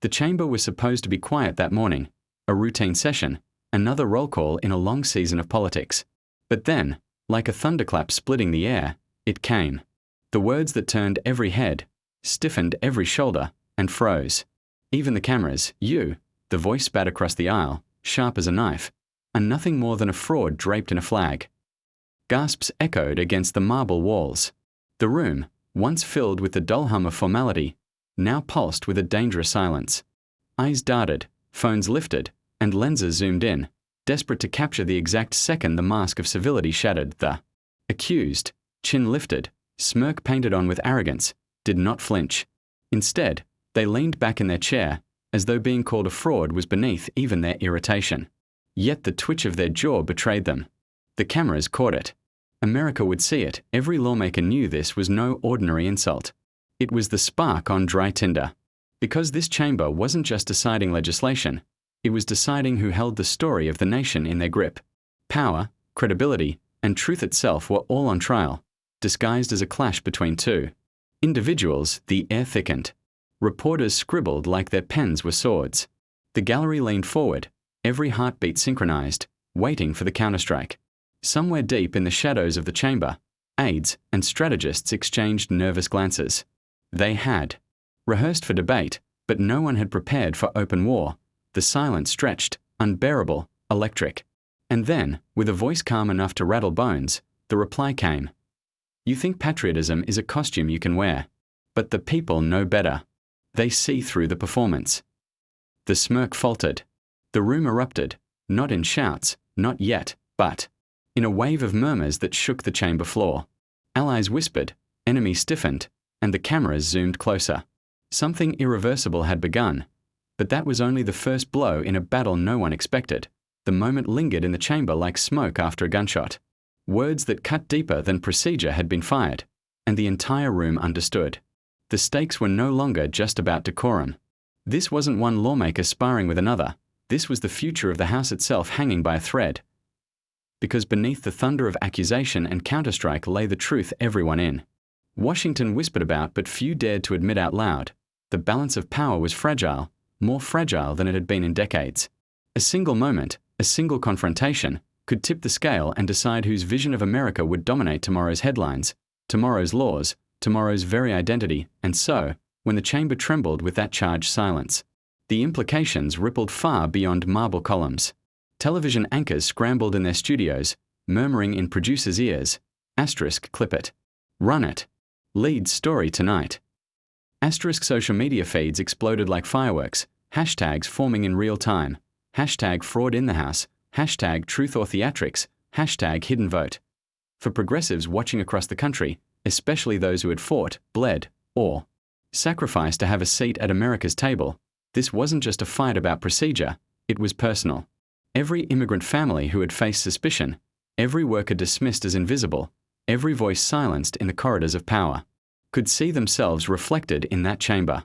The chamber was supposed to be quiet that morning, a routine session, another roll call in a long season of politics. But then, like a thunderclap splitting the air, it came. The words that turned every head, stiffened every shoulder, and froze. Even the cameras, the voice spat across the aisle, sharp as a knife, are nothing more than a fraud draped in a flag. Gasps echoed against the marble walls. The room, once filled with the dull hum of formality, now pulsed with a dangerous silence. Eyes darted, phones lifted, and lenses zoomed in, desperate to capture the exact second the mask of civility shattered. The accused, chin lifted, smirk painted on with arrogance, did not flinch. Instead, they leaned back in their chair, as though being called a fraud was beneath even their irritation. Yet the twitch of their jaw betrayed them. The cameras caught it. America would see it. Every lawmaker knew this was no ordinary insult. It was the spark on dry tinder. Because this chamber wasn't just deciding legislation, it was deciding who held the story of the nation in their grip. Power, credibility, and truth itself were all on trial, disguised as a clash between two individuals. The air thickened. Reporters scribbled like their pens were swords. The gallery leaned forward, every heartbeat synchronized, waiting for the counterstrike. Somewhere deep in the shadows of the chamber, aides and strategists exchanged nervous glances. They had rehearsed for debate, but no one had prepared for open war. The silence stretched, unbearable, electric. And then, with a voice calm enough to rattle bones, the reply came. You think patriotism is a costume you can wear. But the people know better. They see through the performance. The smirk faltered. The room erupted, not in shouts, not yet, but in a wave of murmurs that shook the chamber floor. Allies whispered, enemies stiffened, and the cameras zoomed closer. Something irreversible had begun, but that was only the first blow in a battle no one expected. The moment lingered in the chamber like smoke after a gunshot. Words that cut deeper than procedure had been fired, and the entire room understood. The stakes were no longer just about decorum. This wasn't one lawmaker sparring with another. This was the future of the House itself hanging by a thread. Because beneath the thunder of accusation and counterstrike lay the truth everyone in Washington whispered about but few dared to admit out loud. The balance of power was fragile, more fragile than it had been in decades. A single moment, a single confrontation, could tip the scale and decide whose vision of America would dominate tomorrow's headlines, tomorrow's laws, tomorrow's very identity. And so, when the chamber trembled with that charged silence, the implications rippled far beyond marble columns. Television anchors scrambled in their studios, murmuring in producers' ears, *clip it. Run it. Lead story tonight. Social media feeds exploded like fireworks, hashtags forming in real time, hashtag fraud in the House, hashtag truth or theatrics, hashtag hidden vote. For progressives watching across the country, especially those who had fought, bled, or sacrificed to have a seat at America's table, this wasn't just a fight about procedure, it was personal. Every immigrant family who had faced suspicion, every worker dismissed as invisible, every voice silenced in the corridors of power, could see themselves reflected in that chamber.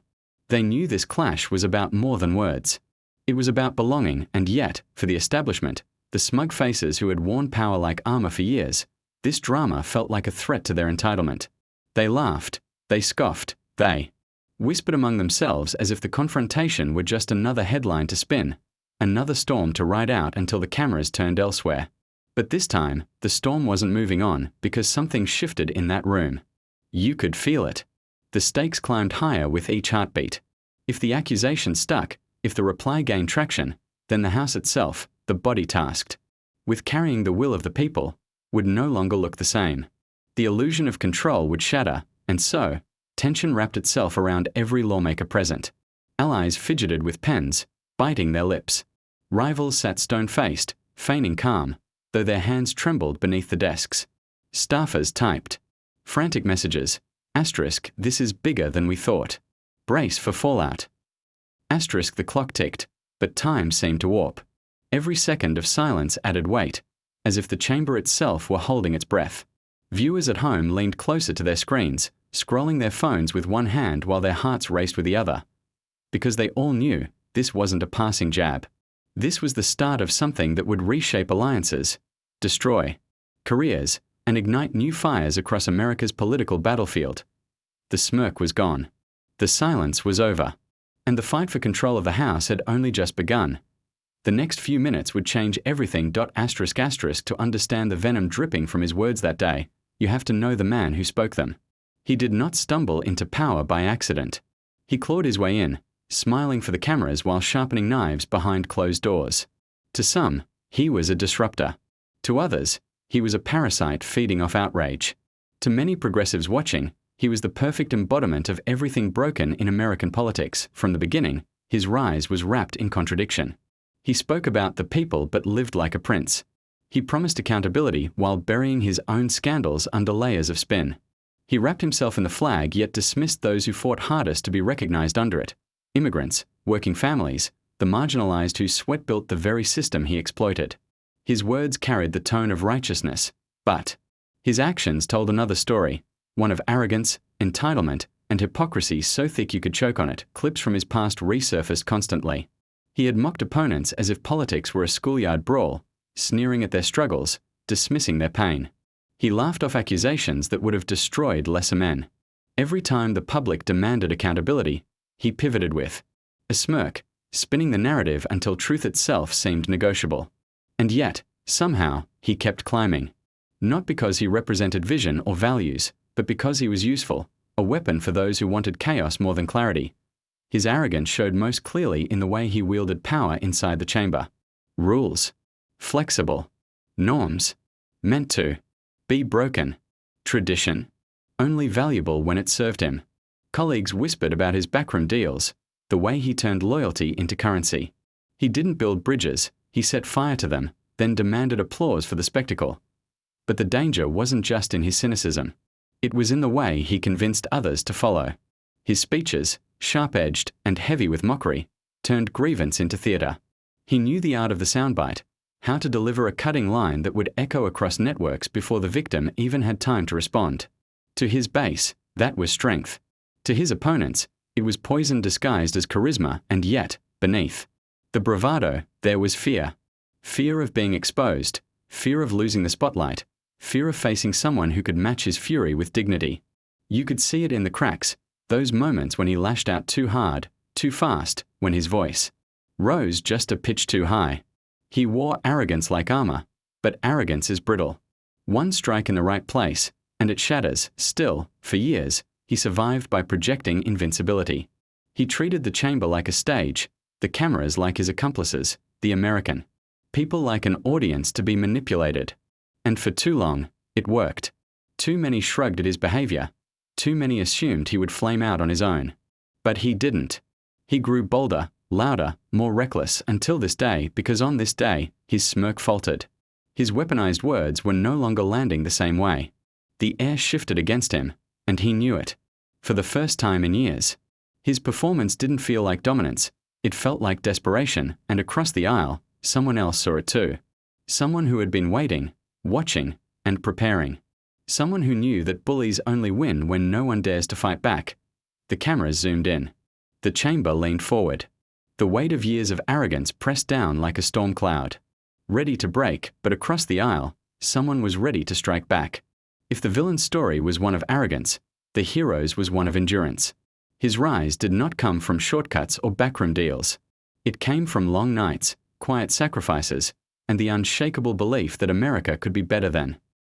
They knew this clash was about more than words. It was about belonging, and yet, for the establishment, the smug faces who had worn power like armor for years, this drama felt like a threat to their entitlement. They laughed, they scoffed, they whispered among themselves as if the confrontation were just another headline to spin, another storm to ride out until the cameras turned elsewhere. But this time, the storm wasn't moving on because something shifted in that room. You could feel it. The stakes climbed higher with each heartbeat. If the accusation stuck, if the reply gained traction, then the House itself, the body tasked with carrying the will of the people, would no longer look the same. The illusion of control would shatter, and so, tension wrapped itself around every lawmaker present. Allies fidgeted with pens, biting their lips. Rivals sat stone-faced, feigning calm, though their hands trembled beneath the desks. Staffers typed frantic messages. This is bigger than we thought. Brace for fallout. The clock ticked, but time seemed to warp. Every second of silence added weight, as if the chamber itself were holding its breath. Viewers at home leaned closer to their screens, scrolling their phones with one hand while their hearts raced with the other. Because they all knew this wasn't a passing jab. This was the start of something that would reshape alliances, destroy careers, and ignite new fires across America's political battlefield. The smirk was gone. The silence was over. And the fight for control of the House had only just begun. The next few minutes would change everything. To understand the venom dripping from his words that day, you have to know the man who spoke them. He did not stumble into power by accident. He clawed his way in, smiling for the cameras while sharpening knives behind closed doors. To some, he was a disruptor. To others, he was a parasite feeding off outrage. To many progressives watching, he was the perfect embodiment of everything broken in American politics. From the beginning, his rise was wrapped in contradiction. He spoke about the people but lived like a prince. He promised accountability while burying his own scandals under layers of spin. He wrapped himself in the flag yet dismissed those who fought hardest to be recognized under it. Immigrants, working families, the marginalized whose sweat built the very system he exploited. His words carried the tone of righteousness, but his actions told another story, one of arrogance, entitlement, and hypocrisy so thick you could choke on it. Clips from his past resurfaced constantly. He had mocked opponents as if politics were a schoolyard brawl, sneering at their struggles, dismissing their pain. He laughed off accusations that would have destroyed lesser men. Every time the public demanded accountability, he pivoted with a smirk, spinning the narrative until truth itself seemed negotiable. And yet, somehow, he kept climbing. Not because he represented vision or values, but because he was useful, a weapon for those who wanted chaos more than clarity. His arrogance showed most clearly in the way he wielded power inside the chamber. Rules. Flexible. Norms. Meant to be broken. Tradition. Only valuable when it served him. Colleagues whispered about his backroom deals, the way he turned loyalty into currency. He didn't build bridges, he set fire to them, then demanded applause for the spectacle. But the danger wasn't just in his cynicism. It was in the way he convinced others to follow. His speeches, sharp-edged and heavy with mockery, turned grievance into theatre. He knew the art of the soundbite, how to deliver a cutting line that would echo across networks before the victim even had time to respond. To his base, that was strength. To his opponents, it was poison disguised as charisma, and yet, beneath the bravado, there was fear. Fear of being exposed, fear of losing the spotlight, fear of facing someone who could match his fury with dignity. You could see it in the cracks, those moments when he lashed out too hard, too fast, when his voice rose just a pitch too high. He wore arrogance like armor, but arrogance is brittle. One strike in the right place, and it shatters. Still, for years, he survived by projecting invincibility. He treated the chamber like a stage, the cameras like his accomplices, the American people like an audience to be manipulated. And for too long, it worked. Too many shrugged at his behavior. Too many assumed he would flame out on his own. But he didn't. He grew bolder, louder, more reckless until this day, because on this day, his smirk faltered. His weaponized words were no longer landing the same way. The air shifted against him, and he knew it. For the first time in years. His performance didn't feel like dominance. It felt like desperation, and across the aisle, someone else saw it too. Someone who had been waiting, watching, and preparing. Someone who knew that bullies only win when no one dares to fight back. The cameras zoomed in. The chamber leaned forward. The weight of years of arrogance pressed down like a storm cloud. Ready to break, but across the aisle, someone was ready to strike back. If the villain's story was one of arrogance, the hero's was one of endurance. His rise did not come from shortcuts or backroom deals. It came from long nights, quiet sacrifices, and the unshakable belief that America could be better than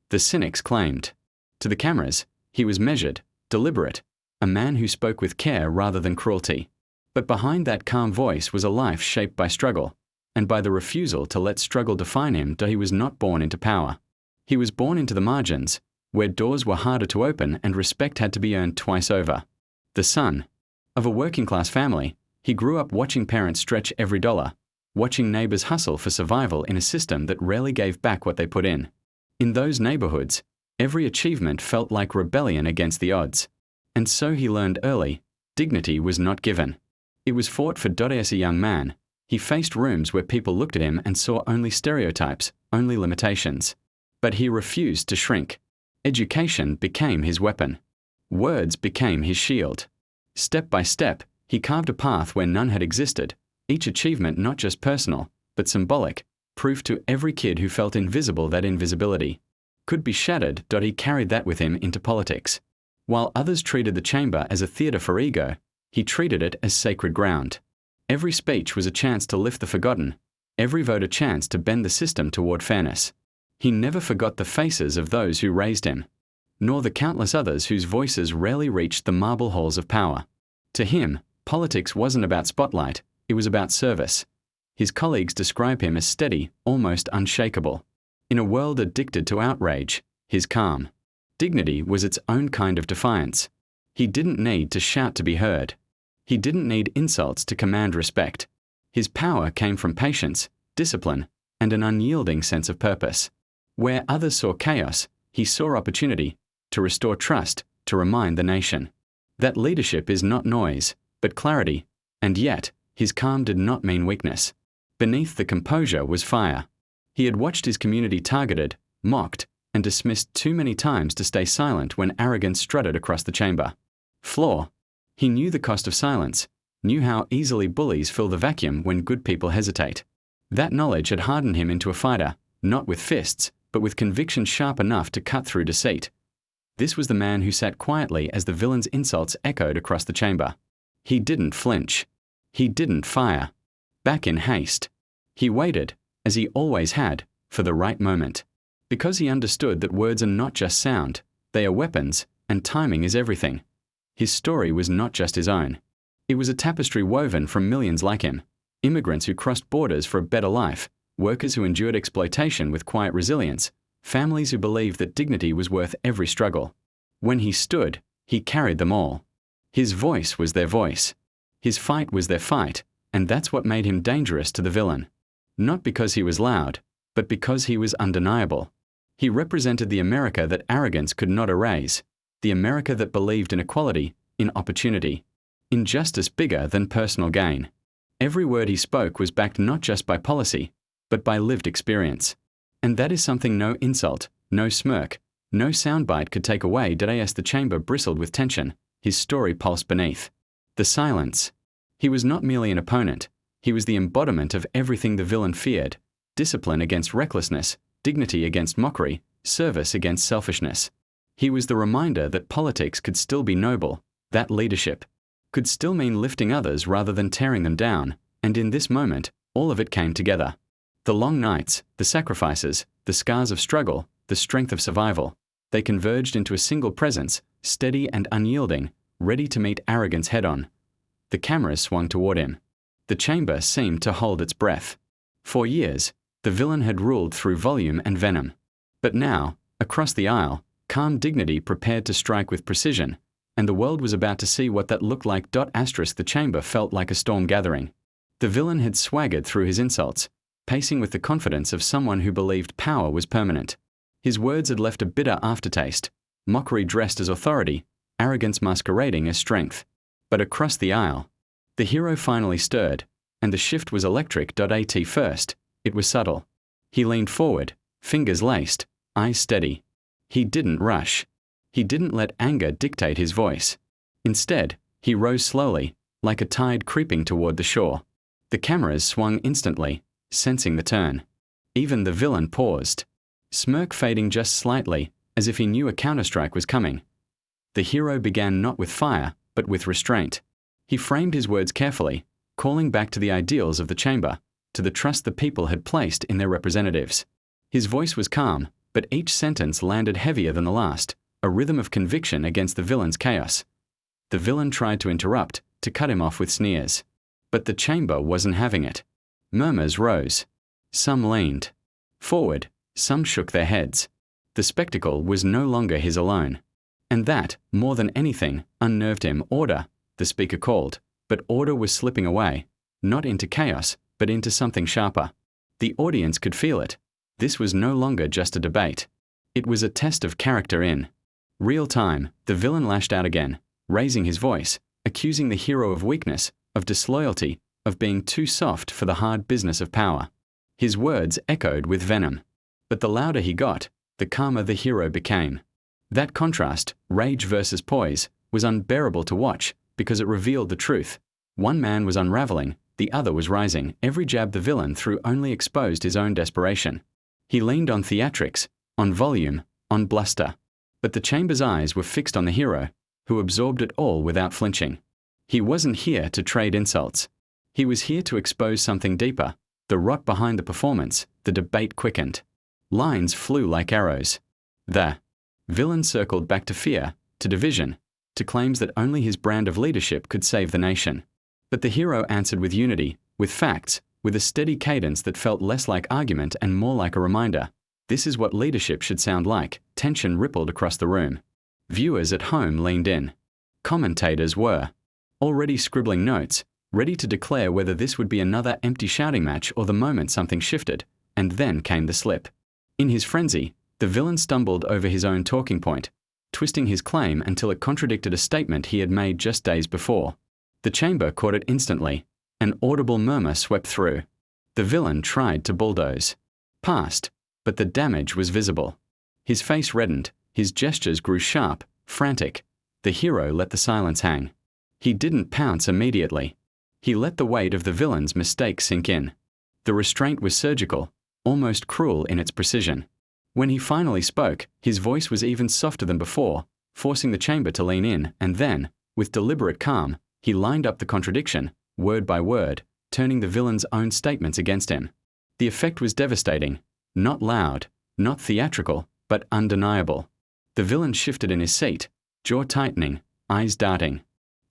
the cynics claimed. To the cameras, he was measured, deliberate, a man who spoke with care rather than cruelty. But behind that calm voice was a life shaped by struggle, and by the refusal to let struggle define him. He was not born into power. He was born into the margins, where doors were harder to open and respect had to be earned twice over. The son of a working-class family, he grew up watching parents stretch every dollar, watching neighbors hustle for survival in a system that rarely gave back what they put in. In those neighborhoods, every achievement felt like rebellion against the odds. And so he learned early, dignity was not given. It was fought for. As a young man, he faced rooms where people looked at him and saw only stereotypes, only limitations. But he refused to shrink. Education became his weapon. Words became his shield. Step by step, he carved a path where none had existed, each achievement not just personal, but symbolic, proof to every kid who felt invisible that invisibility could be shattered. He carried that with him into politics. While others treated the chamber as a theater for ego, He treated it as sacred ground. Every speech was a chance to lift the forgotten, every vote a chance to bend the system toward fairness. He never forgot the faces of those who raised him, nor the countless others whose voices rarely reached the marble halls of power. To him, politics wasn't about spotlight, it was about service. His colleagues describe him as steady, almost unshakable. In a world addicted to outrage, his calm, dignity was its own kind of defiance. He didn't need to shout to be heard. He didn't need insults to command respect. His power came from patience, discipline, and an unyielding sense of purpose. Where others saw chaos, he saw opportunity to restore trust, to remind the nation that leadership is not noise, but clarity, and yet, his calm did not mean weakness. Beneath the composure was fire. He had watched his community targeted, mocked, and dismissed too many times to stay silent when arrogance strutted across the chamber. Flaw. He knew the cost of silence, knew how easily bullies fill the vacuum when good people hesitate. That knowledge had hardened him into a fighter, not with fists, but with conviction sharp enough to cut through deceit. This was the man who sat quietly as the villain's insults echoed across the chamber. He didn't flinch. He didn't fire back in haste. He waited, as he always had, for the right moment. Because he understood that words are not just sound, they are weapons, and timing is everything. His story was not just his own. It was a tapestry woven from millions like him, immigrants who crossed borders for a better life, workers who endured exploitation with quiet resilience, families who believed that dignity was worth every struggle. When he stood, he carried them all. His voice was their voice. His fight was their fight, and that's what made him dangerous to the villain. Not because he was loud, but because he was undeniable. He represented the America that arrogance could not erase, the America that believed in equality, in opportunity, in justice bigger than personal gain. Every word he spoke was backed not just by policy, but by lived experience. And that is something no insult, no smirk, no soundbite could take away. As the chamber bristled with tension, his story pulsed beneath. The silence. He was not merely an opponent, he was the embodiment of everything the villain feared: discipline against recklessness, dignity against mockery, service against selfishness. He was the reminder that politics could still be noble, that leadership could still mean lifting others rather than tearing them down, and in this moment, all of it came together. The long nights, the sacrifices, the scars of struggle, the strength of survival, they converged into a single presence, steady and unyielding, ready to meet arrogance head-on. The cameras swung toward him. The chamber seemed to hold its breath. For years, the villain had ruled through volume and venom. But now, across the aisle, calm dignity prepared to strike with precision, and the world was about to see what that looked like. The chamber felt like a storm gathering. The villain had swaggered through his insults, pacing with the confidence of someone who believed power was permanent. His words had left a bitter aftertaste, mockery dressed as authority, arrogance masquerading as strength. But across the aisle, the hero finally stirred, and the shift was electric. At first, it was subtle. He leaned forward, fingers laced, eyes steady. He didn't rush. He didn't let anger dictate his voice. Instead, he rose slowly, like a tide creeping toward the shore. The cameras swung instantly, sensing the turn. Even the villain paused, smirk fading just slightly, as if he knew a counterstrike was coming. The hero began not with fire, but with restraint. He framed his words carefully, calling back to the ideals of the chamber, to the trust the people had placed in their representatives. His voice was calm, but each sentence landed heavier than the last, a rhythm of conviction against the villain's chaos. The villain tried to interrupt, to cut him off with sneers. But the chamber wasn't having it. Murmurs rose. Some leaned forward, some shook their heads. The spectacle was no longer his alone. And that, more than anything, unnerved him. Order, the speaker called, but order was slipping away, not into chaos, but into something sharper. The audience could feel it. This was no longer just a debate. It was a test of character in real time. The villain lashed out again, raising his voice, accusing the hero of weakness, of disloyalty, of being too soft for the hard business of power. His words echoed with venom. But the louder he got, the calmer the hero became. That contrast, rage versus poise, was unbearable to watch because it revealed the truth. One man was unraveling, the other was rising. Every jab the villain threw only exposed his own desperation. He leaned on theatrics, on volume, on bluster. But the chamber's eyes were fixed on the hero, who absorbed it all without flinching. He wasn't here to trade insults. He was here to expose something deeper. The rot behind the performance, the debate quickened. Lines flew like arrows. The villain circled back to fear, to division, to claims that only his brand of leadership could save the nation. But the hero answered with unity, with facts, with a steady cadence that felt less like argument and more like a reminder. This is what leadership should sound like. Tension rippled across the room. Viewers at home leaned in. Commentators were already scribbling notes, ready to declare whether this would be another empty shouting match or the moment something shifted, and then came the slip. In his frenzy, the villain stumbled over his own talking point, twisting his claim until it contradicted a statement he had made just days before. The chamber caught it instantly. An audible murmur swept through. The villain tried to bulldoze past, but the damage was visible. His face reddened, his gestures grew sharp, frantic. The hero let the silence hang. He didn't pounce immediately. He let the weight of the villain's mistake sink in. The restraint was surgical, almost cruel in its precision. When he finally spoke, his voice was even softer than before, forcing the chamber to lean in, and then, with deliberate calm, he lined up the contradiction, word by word, turning the villain's own statements against him. The effect was devastating. Not loud, not theatrical, but undeniable. The villain shifted in his seat, jaw tightening, eyes darting.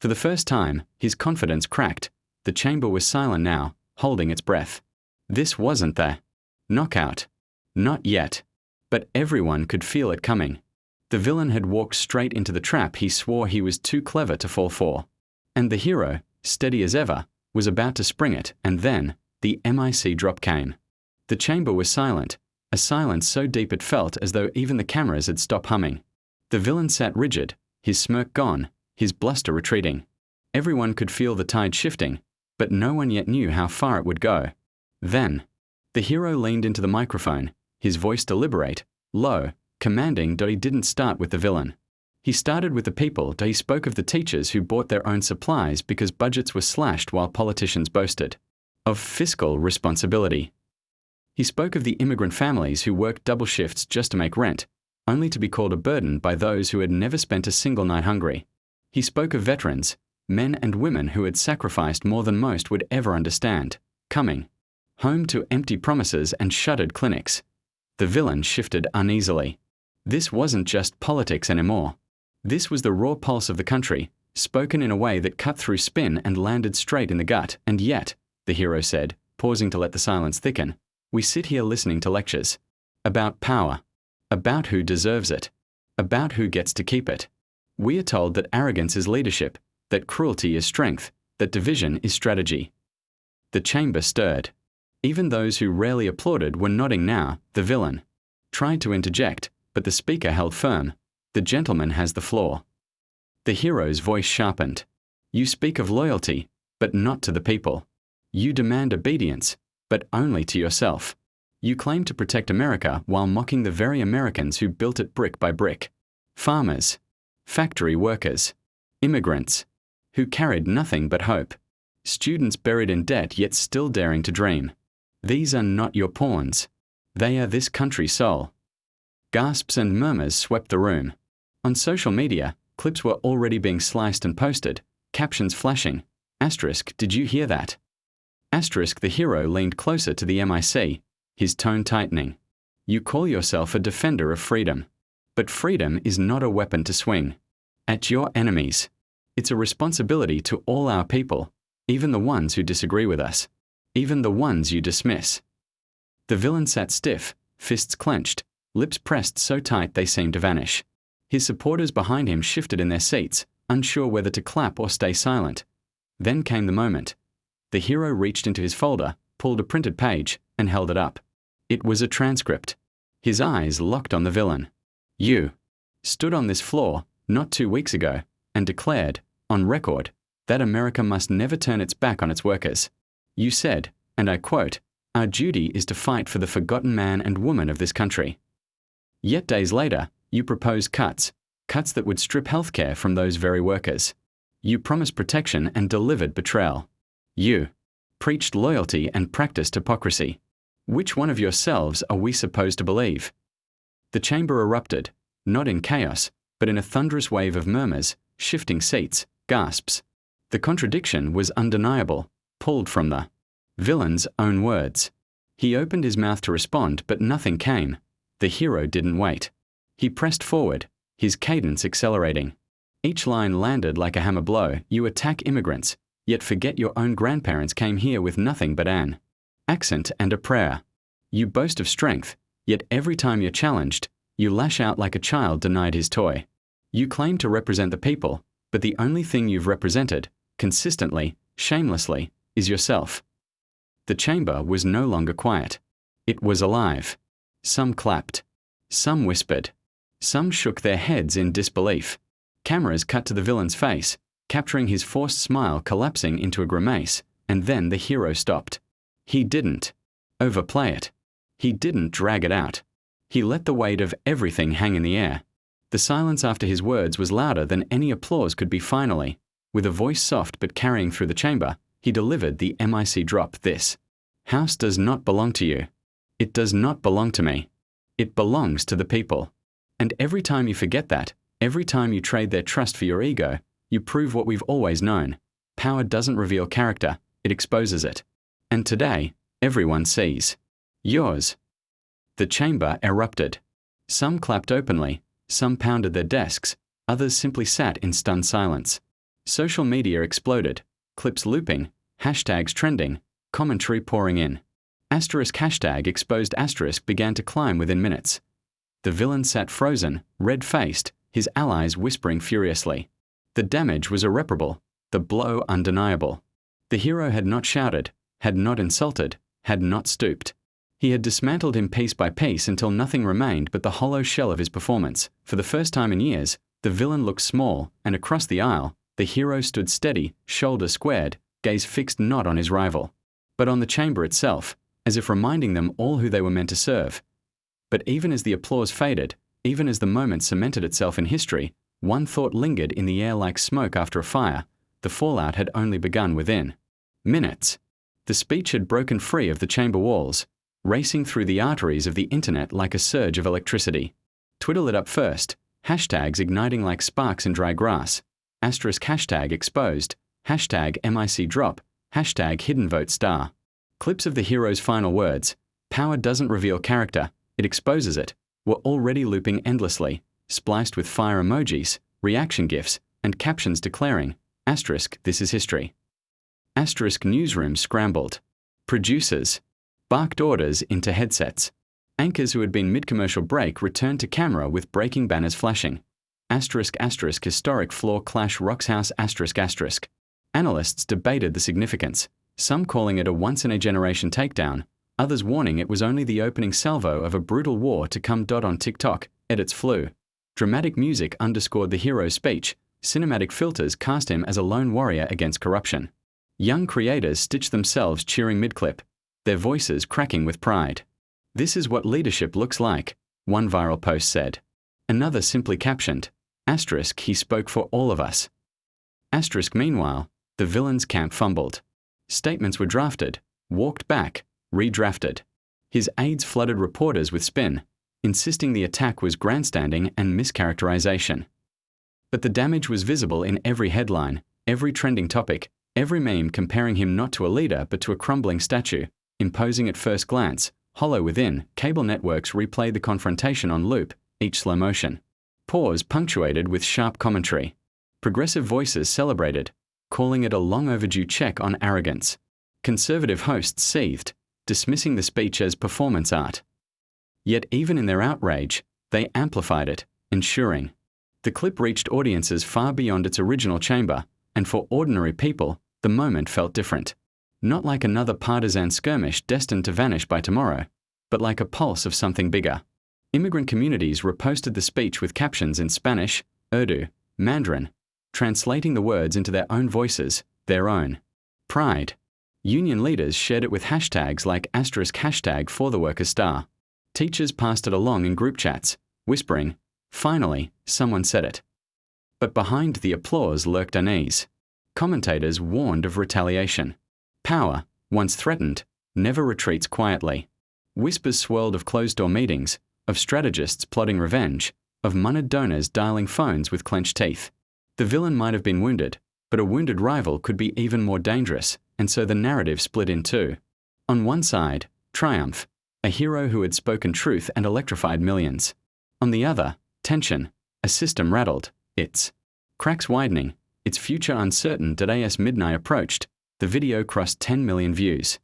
For the first time, his confidence cracked. The chamber was silent now, holding its breath. This wasn't the knockout. Not yet. But everyone could feel it coming. The villain had walked straight into the trap he swore he was too clever to fall for. And the hero, steady as ever, was about to spring it, and then the MIC drop came. The chamber was silent, a silence so deep it felt as though even the cameras had stopped humming. The villain sat rigid, his smirk gone, his bluster retreating. Everyone could feel the tide shifting, but no one yet knew how far it would go. Then, the hero leaned into the microphone, his voice deliberate, low, commanding. He didn't start with the villain. He started with the people. He spoke of the teachers who bought their own supplies because budgets were slashed while politicians boasted of fiscal responsibility. He spoke of the immigrant families who worked double shifts just to make rent, only to be called a burden by those who had never spent a single night hungry. He spoke of veterans, men and women who had sacrificed more than most would ever understand, coming home to empty promises and shuttered clinics. The villain shifted uneasily. This wasn't just politics anymore. This was the raw pulse of the country, spoken in a way that cut through spin and landed straight in the gut. And yet, the hero said, pausing to let the silence thicken, we sit here listening to lectures about power, about who deserves it, about who gets to keep it. We are told that arrogance is leadership, that cruelty is strength, that division is strategy. The chamber stirred. Even those who rarely applauded were nodding now. The villain tried to interject, but the speaker held firm. The gentleman has the floor. The hero's voice sharpened. You speak of loyalty, but not to the people. You demand obedience, but only to yourself. You claim to protect America while mocking the very Americans who built it brick by brick. Farmers, factory workers, immigrants, who carried nothing but hope. Students buried in debt yet still daring to dream. These are not your pawns. They are this country's soul. Gasps and murmurs swept the room. On social media, clips were already being sliced and posted, captions flashing. Asterisk, did you hear that? Asterisk, the hero leaned closer to the MIC, his tone tightening. You call yourself a defender of freedom. But freedom is not a weapon to swing at your enemies. It's a responsibility to all our people, even the ones who disagree with us, even the ones you dismiss. The villain sat stiff, fists clenched, lips pressed so tight they seemed to vanish. His supporters behind him shifted in their seats, unsure whether to clap or stay silent. Then came the moment. The hero reached into his folder, pulled a printed page, and held it up. It was a transcript. His eyes locked on the villain. You stood on this floor, not 2 weeks ago, and declared, on record, that America must never turn its back on its workers. You said, and I quote, our duty is to fight for the forgotten man and woman of this country. Yet days later, you proposed cuts that would strip healthcare from those very workers. You promised protection and delivered betrayal. You preached loyalty and practiced hypocrisy. Which one of yourselves are we supposed to believe? The chamber erupted, not in chaos, but in a thunderous wave of murmurs, shifting seats, gasps. The contradiction was undeniable, pulled from the villain's own words. He opened his mouth to respond, but nothing came. The hero didn't wait. He pressed forward, his cadence accelerating. Each line landed like a hammer blow. You attack immigrants, yet forget your own grandparents came here with nothing but an accent and a prayer. You boast of strength, yet every time you're challenged, you lash out like a child denied his toy. You claim to represent the people, but the only thing you've represented, consistently, shamelessly, is yourself. The chamber was no longer quiet. It was alive. Some clapped. Some whispered. Some shook their heads in disbelief. Cameras cut to the villain's face, capturing his forced smile collapsing into a grimace, and then the hero stopped. He didn't overplay it. He didn't drag it out. He let the weight of everything hang in the air. The silence after his words was louder than any applause could be. Finally, with a voice soft but carrying through the chamber, he delivered the mic drop. This house does not belong to you. It does not belong to me. It belongs to the people. And every time you forget that, every time you trade their trust for your ego, you prove what we've always known. Power doesn't reveal character, it exposes it. And today, everyone sees yours. The chamber erupted. Some clapped openly, some pounded their desks, others simply sat in stunned silence. Social media exploded, clips looping, hashtags trending, commentary pouring in. Asterisk hashtag exposed asterisk began to climb within minutes. The villain sat frozen, red-faced, his allies whispering furiously. The damage was irreparable, the blow undeniable. The hero had not shouted, had not insulted, had not stooped. He had dismantled him piece by piece until nothing remained but the hollow shell of his performance. For the first time in years, the villain looked small, and across the aisle, the hero stood steady, shoulder squared, gaze fixed not on his rival, but on the chamber itself, as if reminding them all who they were meant to serve. But even as the applause faded, even as the moment cemented itself in history, one thought lingered in the air like smoke after a fire. The fallout had only begun within minutes. The speech had broken free of the chamber walls, racing through the arteries of the internet like a surge of electricity. Twitter lit up first, hashtags igniting like sparks in dry grass. Asterisk hashtag exposed, hashtag mic drop, hashtag hidden vote star. Clips of the hero's final words, power doesn't reveal character, it exposes it, were already looping endlessly, spliced with fire emojis, reaction gifs, and captions declaring, asterisk, this is history. Asterisk newsrooms scrambled. Producers barked orders into headsets. Anchors who had been mid-commercial break returned to camera with breaking banners flashing. Asterisk asterisk historic floor clash rocks house asterisk asterisk. Analysts debated the significance, some calling it a once-in-a-generation takedown, others warning it was only the opening salvo of a brutal war to come. On TikTok, edits flew. Dramatic music underscored the hero's speech, cinematic filters cast him as a lone warrior against corruption. Young creators stitched themselves cheering mid-clip, their voices cracking with pride. This is what leadership looks like, one viral post said. Another simply captioned, asterisk, he spoke for all of us. Asterisk, meanwhile, the villain's camp fumbled. Statements were drafted, walked back, redrafted. His aides flooded reporters with spin, insisting the attack was grandstanding and mischaracterization. But the damage was visible in every headline, every trending topic, every meme comparing him not to a leader but to a crumbling statue, imposing at first glance, hollow within. Cable networks replayed the confrontation on loop, each slow motion. Pause punctuated with sharp commentary. Progressive voices celebrated, calling it a long overdue check on arrogance. Conservative hosts seethed, dismissing the speech as performance art. Yet even in their outrage, they amplified it, ensuring the clip reached audiences far beyond its original chamber, and for ordinary people, the moment felt different. Not like another partisan skirmish destined to vanish by tomorrow, but like a pulse of something bigger. Immigrant communities reposted the speech with captions in Spanish, Urdu, Mandarin, translating the words into their own voices, their own pride. Union leaders shared it with hashtags like asterisk hashtag for the worker star. Teachers passed it along in group chats, whispering, finally, someone said it. But behind the applause lurked unease. Commentators warned of retaliation. Power, once threatened, never retreats quietly. Whispers swirled of closed-door meetings, of strategists plotting revenge, of moneyed donors dialing phones with clenched teeth. The villain might have been wounded, But a wounded rival could be even more dangerous, and so the narrative split in two. On one side, triumph, a hero who had spoken truth and electrified millions. On the other, tension, a system rattled, its cracks widening, its future uncertain. As midnight approached, the video crossed 10 million views.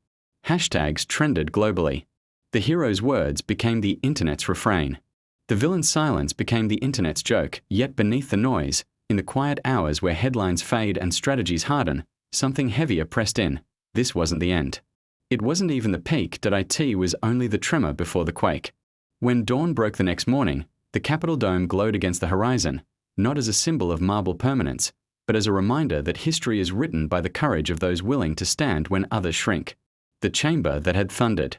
Hashtags trended globally. The hero's words became the internet's refrain. The villain's silence became the internet's joke. Yet beneath the noise, in the quiet hours where headlines fade and strategies harden, something heavier pressed in. This wasn't the end. It wasn't even the peak. It was only the tremor before the quake. When dawn broke the next morning, the Capitol dome glowed against the horizon, not as a symbol of marble permanence, but as a reminder that history is written by the courage of those willing to stand when others shrink. The chamber that had thundered.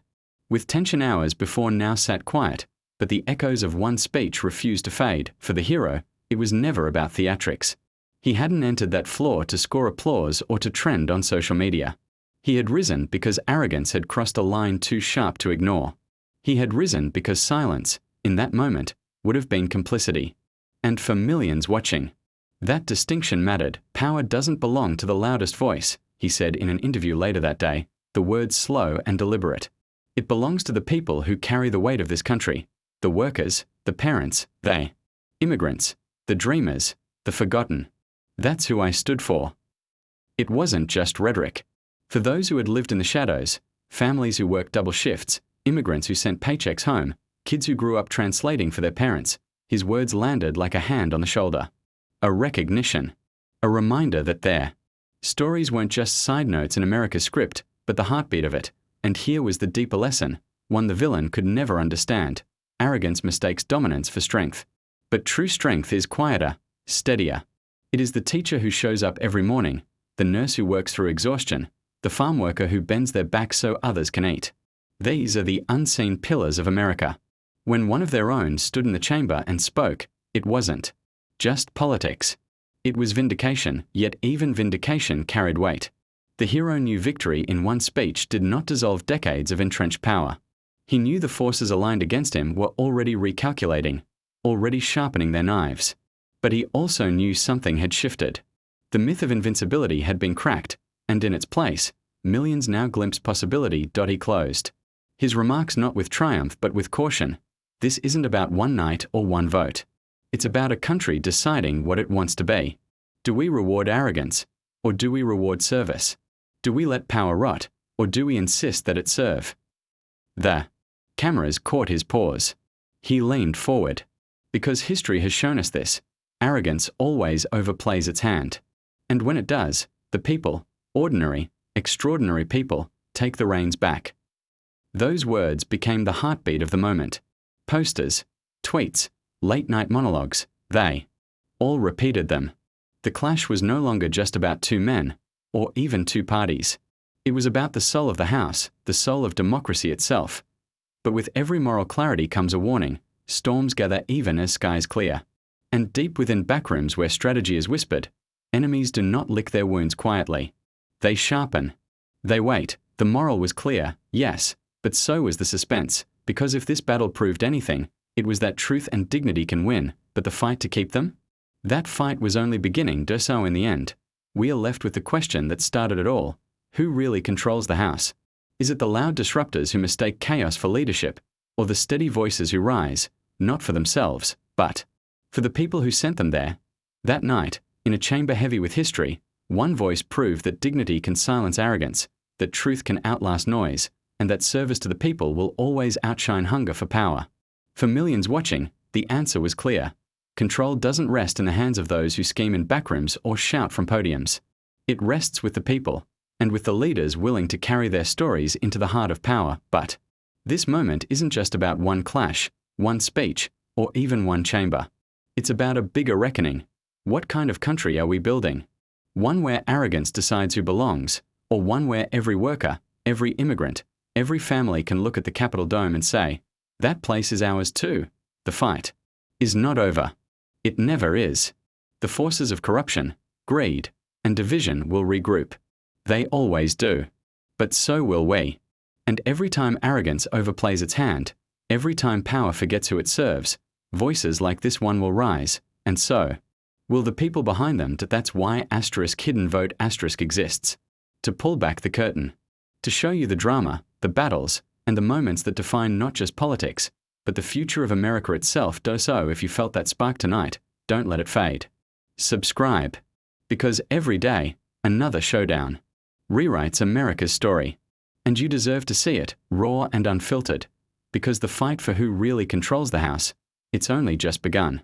With tension hours before now sat quiet, but the echoes of one speech refused to fade. For the hero, it was never about theatrics. He hadn't entered that floor to score applause or to trend on social media. He had risen because arrogance had crossed a line too sharp to ignore. He had risen because silence, in that moment, would have been complicity. And for millions watching, that distinction mattered. Power doesn't belong to the loudest voice, he said in an interview later that day, the words slow and deliberate. It belongs to the people who carry the weight of this country, the workers, the parents, they, immigrants, the dreamers, the forgotten. That's who I stood for. It wasn't just rhetoric. For those who had lived in the shadows, families who worked double shifts, immigrants who sent paychecks home, kids who grew up translating for their parents, his words landed like a hand on the shoulder. A recognition. A reminder that their stories weren't just side notes in America's script, but the heartbeat of it. And here was the deeper lesson, one the villain could never understand. Arrogance mistakes dominance for strength. But true strength is quieter, steadier. It is the teacher who shows up every morning, the nurse who works through exhaustion, the farm worker who bends their back so others can eat. These are the unseen pillars of America. When one of their own stood in the chamber and spoke, it wasn't just politics. It was vindication, yet even vindication carried weight. The hero knew victory in one speech did not dissolve decades of entrenched power. He knew the forces aligned against him were already recalculating, already sharpening their knives. But he also knew something had shifted. The myth of invincibility had been cracked, and in its place, millions now glimpsed possibility. He closed his remarks not with triumph but with caution. This isn't about one night or one vote. It's about a country deciding what it wants to be. Do we reward arrogance, or do we reward service? Do we let power rot, or do we insist that it serve? The cameras caught his pause. He leaned forward. Because history has shown us this, arrogance always overplays its hand. And when it does, the people, ordinary, extraordinary people, take the reins back. Those words became the heartbeat of the moment. Posters, tweets, late-night monologues, they all repeated them. The clash was no longer just about two men, or even two parties. It was about the soul of the house, the soul of democracy itself. But with every moral clarity comes a warning. Storms gather even as skies clear. And deep within backrooms where strategy is whispered, enemies do not lick their wounds quietly. They sharpen. They wait. The moral was clear, yes, but so was the suspense, because if this battle proved anything, it was that truth and dignity can win, but the fight to keep them? That fight was only beginning. So in the end, we are left with the question that started it all. Who really controls the house? Is it the loud disruptors who mistake chaos for leadership, or the steady voices who rise, not for themselves, but for the people who sent them there? That night, in a chamber heavy with history, one voice proved that dignity can silence arrogance, that truth can outlast noise, and that service to the people will always outshine hunger for power. For millions watching, the answer was clear. Control doesn't rest in the hands of those who scheme in backrooms or shout from podiums. It rests with the people, and with the leaders willing to carry their stories into the heart of power. But this moment isn't just about one clash, one speech, or even one chamber. It's about a bigger reckoning. What kind of country are we building? One where arrogance decides who belongs, or one where every worker, every immigrant, every family can look at the Capitol dome and say, that place is ours too. The fight is not over. It never is. The forces of corruption, greed, and division will regroup. They always do. But so will we. And every time arrogance overplays its hand, every time power forgets who it serves, voices like this one will rise, and so Will the people behind them that's why asterisk hidden vote asterisk exists? To pull back the curtain. To show you the drama, the battles, and the moments that define not just politics, but the future of America itself. So if you felt that spark tonight, don't let it fade. Subscribe. Because every day, another showdown rewrites America's story. And you deserve to see it, raw and unfiltered. Because the fight for who really controls the House, it's only just begun.